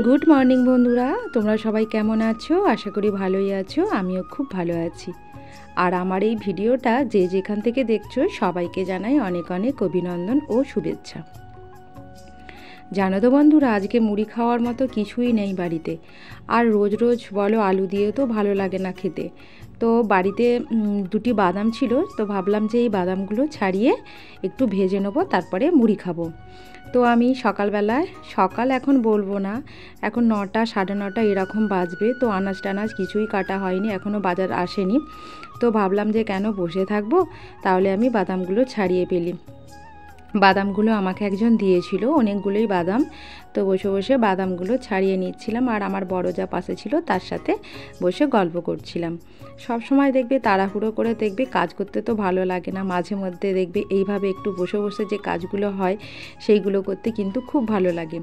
Good morning বন্ধুরা, তোমরা সবাই কেমন আছো? আশা করি ভালোই আছো। আমিও খুব ভালো আছি। আর আমার এই ভিডিওটা যে যেখান থেকে দেখছো সবাইকে জানাই অনেক অনেক অভিনন্দন ও শুভেচ্ছা। জানো তো বন্ধুরা, আজকে মুড়ি খাওয়ার মতো কিছুই নেই বাড়িতে। আর রোজ রোজ বলো আলু দিয়েও তো ভালো লাগে না খেতে। তো বাড়িতে দুটি বাদাম ছিল, তো ভাবলাম যে এই বাদামগুলো ছাড়িয়ে একটু ভেজে নেবো, তারপরে মুড়ি খাবো। তো আমি সকালবেলায়, সকাল এখন বলবো না, এখন 9টা 9:30 এরকম বাজবে। তো আনাজ টানাজ কিছুই কাটা হয়নি, এখনও বাজার আসেনি। তো ভাবলাম যে কেন বসে থাকবো, তাহলে আমি বাদামগুলো ছাড়িয়ে ফেলি। বাদামগুলো আমাকে একজন দিয়েছিল, অনেকগুলোই বাদাম। তো বসে বসে বাদামগুলো ছাড়িয়ে নিচ্ছিলাম, আর আমার বড় যা পাশে ছিল তার সাথে বসে গল্প করছিলাম। সব সময় দেখবে তাড়াহুড়ো করে দেখবে কাজ করতে তো ভালো লাগে না, মাঝে মধ্যে দেখবে এইভাবে একটু বসে বসে যে কাজগুলো হয় সেইগুলো করতে কিন্তু খুব ভালো লাগে।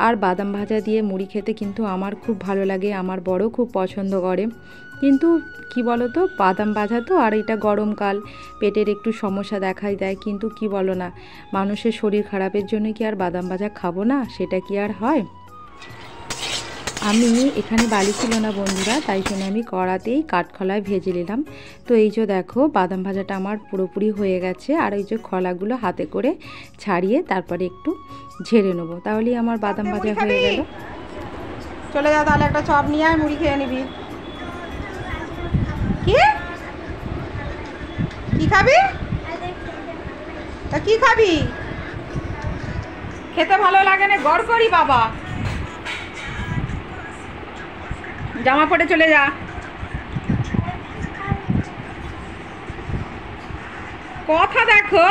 আর বাদাম ভাজা দিয়ে মুড়ি খেতে কিন্তু আমার খুব ভালো লাগে, আমার বড় খুব পছন্দ করে। কিন্তু কি বলো তো, বাদাম ভাজা তো, আর এটা গরমকাল, পেটের একটু সমস্যা দেখাই দেয়। কিন্তু কি বলো না, মানুষের শরীর খারাপের জন্য কি আর বাদাম ভাজা খাবো না? সেটা কি আর হয়? আমি এখানে বালি ছিল না বন্ধুরা, তাই জন্য আমি কড়াতেই কাঠখোলায় ভেজে নিলাম। তো এই যে দেখো বাদাম ভাজাটা আমার পুরোপুরি হয়ে গেছে। আর এই যে খোলাগুলো হাতে করে ছাড়িয়ে তারপরে একটু ঝেড়ে নেবো, তাহলেই আমার বাদাম ভাজা হয়ে গেল। চলে যা, তাহলে একটা চপ নিয়ে আয়, মুড়ি খেয়ে নিবি। কি কি খাবি? তা কি খাবি? খেতে ভালো লাগে না, গড় করি বাবা। জামা পরে চলে যা। কথা দেখো।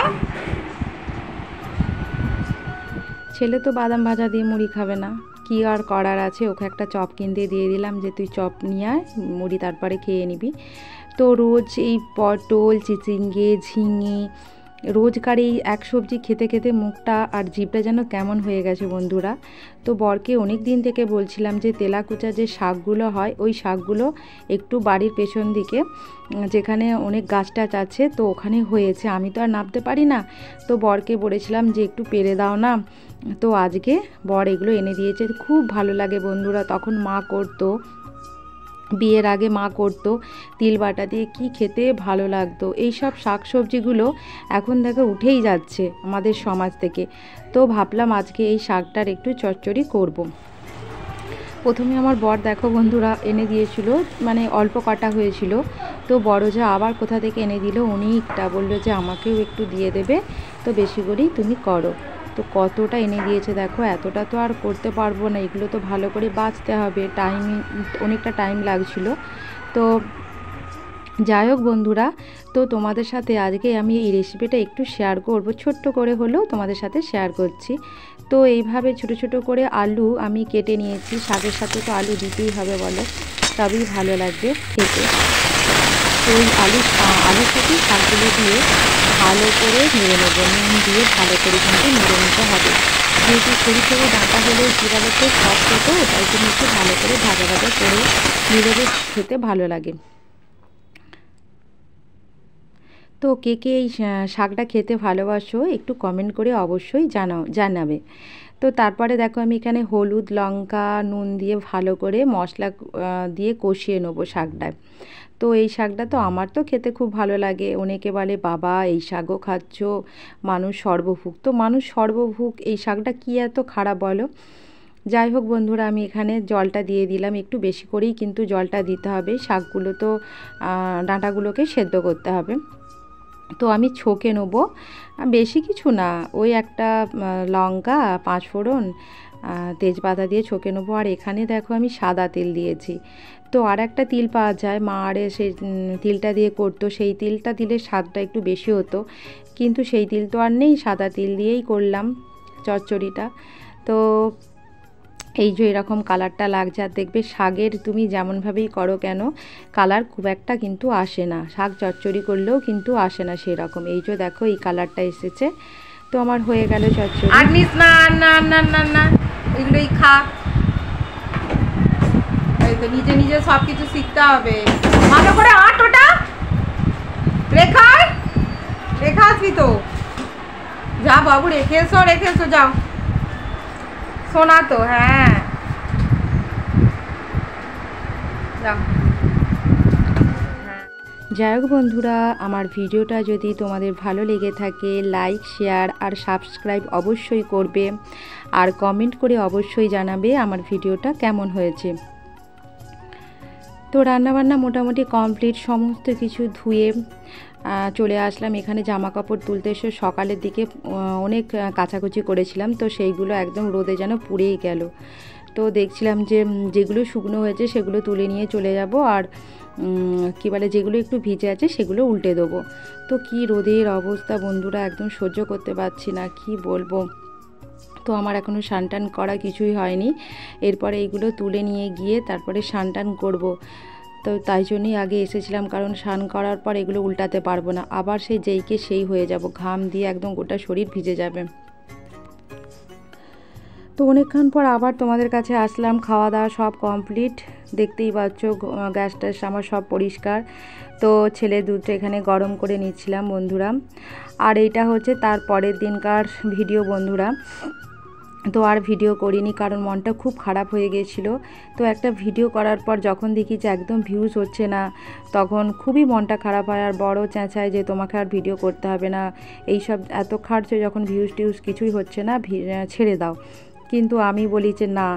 ছেলে তো বাদাম ভাজা দিয়ে মুড়ি খাবে না, কি আর করার আছে, ওকে একটা চপ কিনতে দিয়ে দিলাম যে তুই চপ নিয়ে আয়, মুড়ি তারপরে খেয়ে নিবি। তো রোজ এই পটল, চিচিঙ্গে, ঝিঙে, রোজকার এই এক সবজি খেতে খেতে মুখটা আর জিভটা যেন কেমন হয়ে গেছে বন্ধুরা। তো বরকে অনেক দিন থেকে বলছিলাম যে তেলাকুচা যে শাকগুলো হয়, ওই শাকগুলো একটু বাড়ির পেছন দিকে যেখানে অনেক গাছ টাছ আছে, তো ওখানে হয়েছে, আমি তো আর নামতে পারি না। তো বরকে বলেছিলাম যে একটু পেরে দাও না। তো আজকে বর এগুলো এনে দিয়েছে, খুব ভালো লাগে বন্ধুরা। তখন মা করতো, বিয়ের আগে মা করতো, তিল বাটা দিয়ে কি খেতে ভালো লাগতো। এই সব শাকসবজিগুলো এখন দেখো উঠেই যাচ্ছে আমাদের সমাজ থেকে। তো ভাবলাম আজকে এই শাকটার একটু চচ্চড়ি করব। প্রথমে আমার বর দেখো বন্ধুরা এনে দিয়েছিল, মানে অল্প কাটা হয়েছিল। তো বড় যা আবার কোথা থেকে এনে দিল অনেকটা, বললো যে আমাকেও একটু দিয়ে দেবে, তো বেশি করেই তুমি করো। তো কতটা এনে দিয়েছে দেখো, এতটা তো আর করতে পারবো না, এগুলো তো ভালো করে বাছতে হবে, অনেকটা টাইম লাগছিল। তো যাই হোক বন্ধুরা, তো তোমাদের সাথে আজকে আমি এই রেসিপিটা একটু শেয়ার করব, ছোট্ট করে হলেও তোমাদের সাথে শেয়ার করছি। তো এইভাবে ছোট ছোট করে আলু আমি কেটে নিয়েছি, শাকের সাথে তো আলু দিতেই হবে বলো, তবেই ভালো লাগবে খেতে। তো ওই আলুর সাথে শাকগুলো দিয়ে ভালো করে নেড়ে নেবো, নুন দিয়ে ভালো করে কিন্তু নেড়ে নিতে হবে। যেহেতু সরু সরু ডাঁটা হলেও জিরাতে শক্ত, তো তাই জন্য একটু ভালো করে ভাজা ভাজা করে নিলে খেতে ভালো লাগে। তো কে কে এই শাকটা খেতে ভালোবাসো একটু কমেন্ট করে অবশ্যই জানাবে। তো তারপরে দেখো আমি এখানে হলুদ, লঙ্কা, নুন দিয়ে ভালো করে মশলা দিয়ে কষিয়ে নেবো শাকটায়। তো এই শাকটা তো আমার তো খেতে খুব ভালো লাগে। অনেকে বলে বাবা এই শাকও খাচ্ছ, মানুষ সর্বভুক। তো মানুষ সর্বভুক, এই শাকটা কি এত খারাপ বলো? যাই হোক বন্ধুরা, আমি এখানে জলটা দিয়ে দিলাম, একটু বেশি করেই কিন্তু জলটা দিতে হবে, শাকগুলো তো ডাঁটাগুলোকে সেদ্ধ করতে হবে। তো আমি ছকে নেবো, বেশি কিছু না, ওই একটা লঙ্কা, 5 ফোড়ন, তেজপাতা দিয়ে ছকে নেবো। আর এখানে দেখো আমি সাদা তেল দিয়েছি। তো আর একটা তিল পাওয়া যায়, মা আরে সেই তিলটা দিয়ে করতো, সেই তিলটা দিলে স্বাদটা একটু বেশি হতো, কিন্তু সেই তিল তো আর নেই, সাদা তিল দিয়েই করলাম চচ্চড়িটা। তো এই যে এরকম কালারটা লাগছে, আর দেখবে শাকের তুমি যেমনভাবেই করো কেন কালার খুব একটা কিন্তু আসে না, শাক চচ্চড়ি করলেও কিন্তু আসে না সেরকম। এই যে দেখো এই কালারটা এসেছে। তো আমার হয়ে গেল চচ্চড়ি। আর নিস না, না না না না, এগুলোই খা। এই তো নিজে নিজে সব কিছু শিখতে হবে, ভালো করে আট ওটা রেখা আসবি তো, যা বাবু রেখে এসো যাও। শোনা তো, হ্যাঁ যাও। যাই হোক বন্ধুরা, আমার ভিডিওটা যদি তোমাদের ভালো লেগে থাকে লাইক শেয়ার আর সাবস্ক্রাইব অবশ্যই করবে, আর কমেন্ট করে অবশ্যই জানাবে আমার ভিডিওটা কেমন হয়েছে। তো রান্নাবান্না মোটামুটি কমপ্লিট, সমস্ত কিছু ধুয়ে চলে আসলাম এখানে জামা কাপড় তুলতে। এসে সকালের দিকে অনেক কাচাকুচি করেছিলাম, তো সেইগুলো একদম রোদে যেন পুড়েই গেল। তো দেখছিলাম যে যেগুলো শুকনো হয়েছে সেগুলো তুলে নিয়ে চলে যাব, আর কী বলে যেগুলো একটু ভিজে আছে সেগুলো উল্টে দেবো। তো কি রোদের অবস্থা বন্ধুরা, একদম সহ্য করতে পারছি না, কি বলবো। তো আমার এখনও স্নান করা কিছুই হয়নি, এরপরে এইগুলো তুলে নিয়ে গিয়ে তারপরে স্নান করব। তো তাই জন্যই আগে এসেছিলাম, কারণ স্নান করার পর এগুলো উল্টাতে পারবো না, আবার সেই যেইকে সেই হয়ে যাব, ঘাম দিয়ে একদম গোটা শরীর ভিজে যাবে। তো অনেকক্ষণ পর আবার তোমাদের কাছে আসলাম, খাওয়া দাওয়া সব কমপ্লিট, দেখতেই পাচ্ছ গ্যাস ট্যাস আমার সব পরিষ্কার। তো ছেলে দুধটা এখানে গরম করে নিচ্ছিলাম বন্ধুরা। আর এইটা হচ্ছে তার পরের দিনকার ভিডিও বন্ধুরা। তো আর ভিডিও করিনি, কারণ মনটা খুব খারাপ হয়ে গিয়েছিলো। তো একটা ভিডিও করার পর যখন দেখি যে একদম ভিউজ হচ্ছে না, তখন খুবই মনটা খারাপ হয়, আর বড় চেঁচায় যে তোমাকে আর ভিডিও করতে হবে না, এইসব এত খাটছো যখন ভিউজ টিউজ কিছুই হচ্ছে না, ছেড়ে দাও। কিন্তু আমি বলি যে না,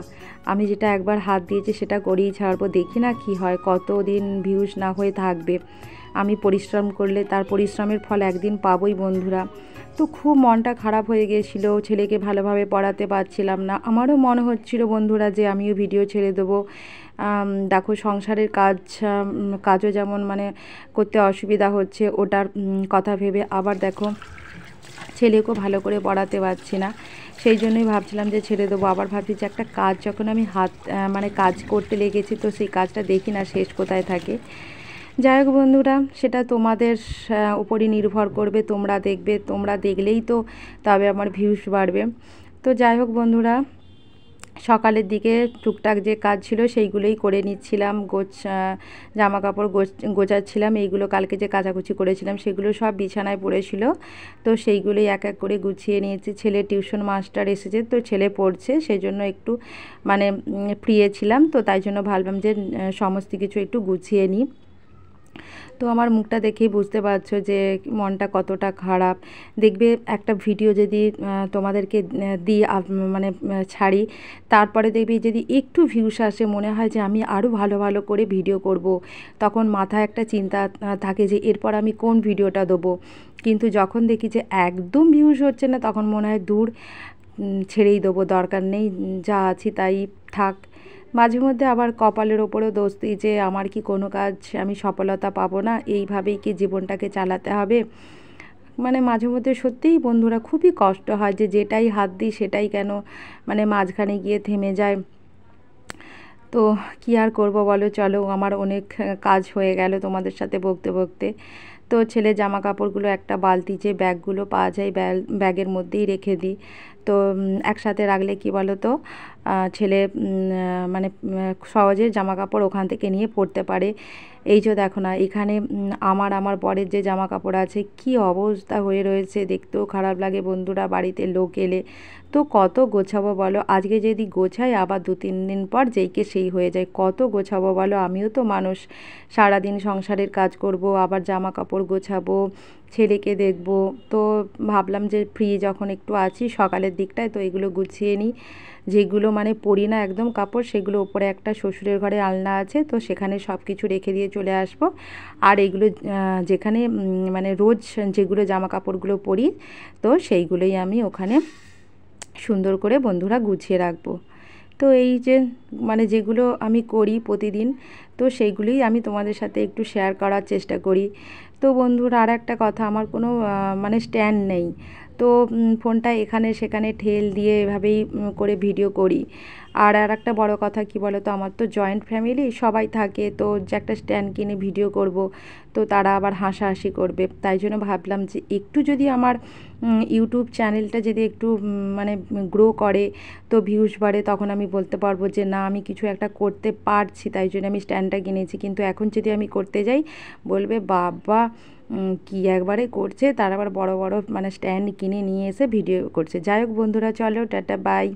আমি যেটা একবার হাত দিয়েছি সেটা করেই ছাড়বো, দেখি না কি হয়, কতদিন ভিউজ না হয়ে থাকবে। আমি পরিশ্রম করলে তার পরিশ্রমের ফল একদিন পাবোই বন্ধুরা। তো খুব মনটা খারাপ হয়ে গিয়েছিলো, ছেলেকে ভালোভাবে পড়াতে পারছিলাম না। আমারও মনে হচ্ছিলো বন্ধুরা যে আমিও ভিডিও ছেড়ে দেবো। দেখো সংসারের কাজও যেমন মানে করতে অসুবিধা হচ্ছে, ওটার কথা ভেবে আবার দেখো ছেলেকেও ভালো করে পড়াতে পারছি না, সেই জন্যই ভাবছিলাম যে ছেড়ে দেবো। আবার ভাবছি যে একটা কাজ যখন আমি মানে কাজ করতে লেগেছি, তো সেই কাজটা দেখি না শেষ কোথায় থাকে। যাই হোক বন্ধুরা, সেটা তোমাদের উপরই নির্ভর করবে, তোমরা দেখবে, তোমরা দেখলেই তো তবে আমার ভিউজ বাড়বে। তো যাই হোক বন্ধুরা, সকালের দিকে টুকটাক যে কাজ ছিল সেইগুলোই করে নিচ্ছিলাম, জামা কাপড় গোছাচ্ছিলাম। এইগুলো কালকে যে কাচাকুচি করেছিলাম সেগুলো সব বিছানায় পড়েছিল, তো সেইগুলোই এক এক করে গুছিয়ে নিয়েছি। ছেলে টিউশন মাস্টার এসেছে, তো ছেলে পড়ছে, সেই জন্য একটু মানে ফ্রি ছিলাম, তো তাই জন্য ভাবলাম যে সমস্ত কিছু একটু গুছিয়ে নিই। তো আমার মুখটা দেখেই বুঝতে পারছো যে মনটা কতটা খারাপ। দেখবে একটা ভিডিও যদি তোমাদেরকে দিই মানে ছাড়ি, তারপরে দেখবি যদি একটু ভিউস আসে, মনে হয় যে আমি আরও ভালো ভালো করে ভিডিও করব। তখন মাথায় একটা চিন্তা থাকে যে এরপর আমি কোন ভিডিওটা দেবো। কিন্তু যখন দেখি যে একদম ভিউস হচ্ছে না, তখন মনে হয় দূর, ছেড়েই দেবো, দরকার নেই, যা আছি তাই থাক। মাঝে মধ্যে আবার কপালের ওপরেও দোষ দিই যে আমার কি কোনো কাজ আমি সফলতা পাবো না, এইভাবেই কি জীবনটাকে চালাতে হবে। মানে মাঝে মধ্যে সত্যিই বন্ধুরা খুবই কষ্ট হয় যে যেটাই হাত দিই সেটাই কেন মানে মাঝখানে গিয়ে থেমে যায়। তো কি আর করব বলো, চলো, আমার অনেক কাজ হয়ে গেল তোমাদের সাথে বকতে বকতে। তো ছেলে জামা কাপড়গুলো একটা বালতি যে ব্যাগগুলো পাওয়া যায় ব্যাগের মধ্যেই রেখে দিই। তো একসাথে রাখলে কি বলো তো, ছেলে মানে সহজে জামা কাপড় ওখান থেকে নিয়ে পরতে পারে। এই যে দেখো না, এখানে আমার বরের যে জামা কাপড় আছে কি অবস্থা হয়ে রয়েছে, দেখতেও খারাপ লাগে বন্ধুরা, বাড়িতে লোক এলে তো কত গোছাবো বলো। আজকে যদি গোছাই আবার 2-3 দিন পর যেইকে সেই হয়ে যায়, কত গোছাবো বলো। আমিও তো মানুষ, সারাদিন সংসারের কাজ করব, আবার জামা কাপড় গোছাবো, ছেলেকে দেখব। তো ভাবলাম যে ফ্রি যখন একটু আছি সকালের দিকটায়, তো এগুলো গুছিয়ে নিই। যেগুলো মানে পরি না একদম কাপড়, সেগুলো ওপরে একটা শ্বশুরের ঘরে আলনা আছে, তো সেখানে সব কিছু রেখে দিয়ে চলে আসব। আর এগুলো যেখানে মানে রোজ যেগুলো জামা কাপড়গুলো পরি, তো সেইগুলোই আমি ওখানে সুন্দর করে বন্ধুরা গুছিয়ে রাখবো। তো এই যে মানে যেগুলো আমি করি প্রতিদিন, তো সেইগুলোই আমি তোমাদের সাথে একটু শেয়ার করার চেষ্টা করি। তো বন্ধুরা আর একটা কথা, আমার কোনো মানে স্ট্যান্ড নেই, তো ফোনটা এখানে সেখানে ঠেল দিয়ে এভাবেই করে ভিডিও করি। আর একটা বড় কথা কি বলো তো, আমার তো জয়েন্ট ফ্যামিলি, সবাই থাকে, তো যে একটা স্ট্যান্ড কিনে ভিডিও করব, তো তারা আবার হাসাহাসি করবে। তাই জন্য ভাবলাম যে একটু যদি আমার ইউটিউব চ্যানেলটা যদি একটু মানে গ্রো করে, তো ভিউজ বাড়ে, তখন আমি বলতে পারবো যে না আমি কিছু একটা করতে পারছি, তাই জন্য আমি স্ট্যান্ডটা কিনেছি। কিন্তু এখন যদি আমি করতে যাই, বলবে বাবা কি একবারে করছে, তার আবার বড় বড় মানে স্ট্যান্ড কিনে নিয়ে এসে ভিডিও করছে। যাই হোক বন্ধুরা, চলো টাটা বাই।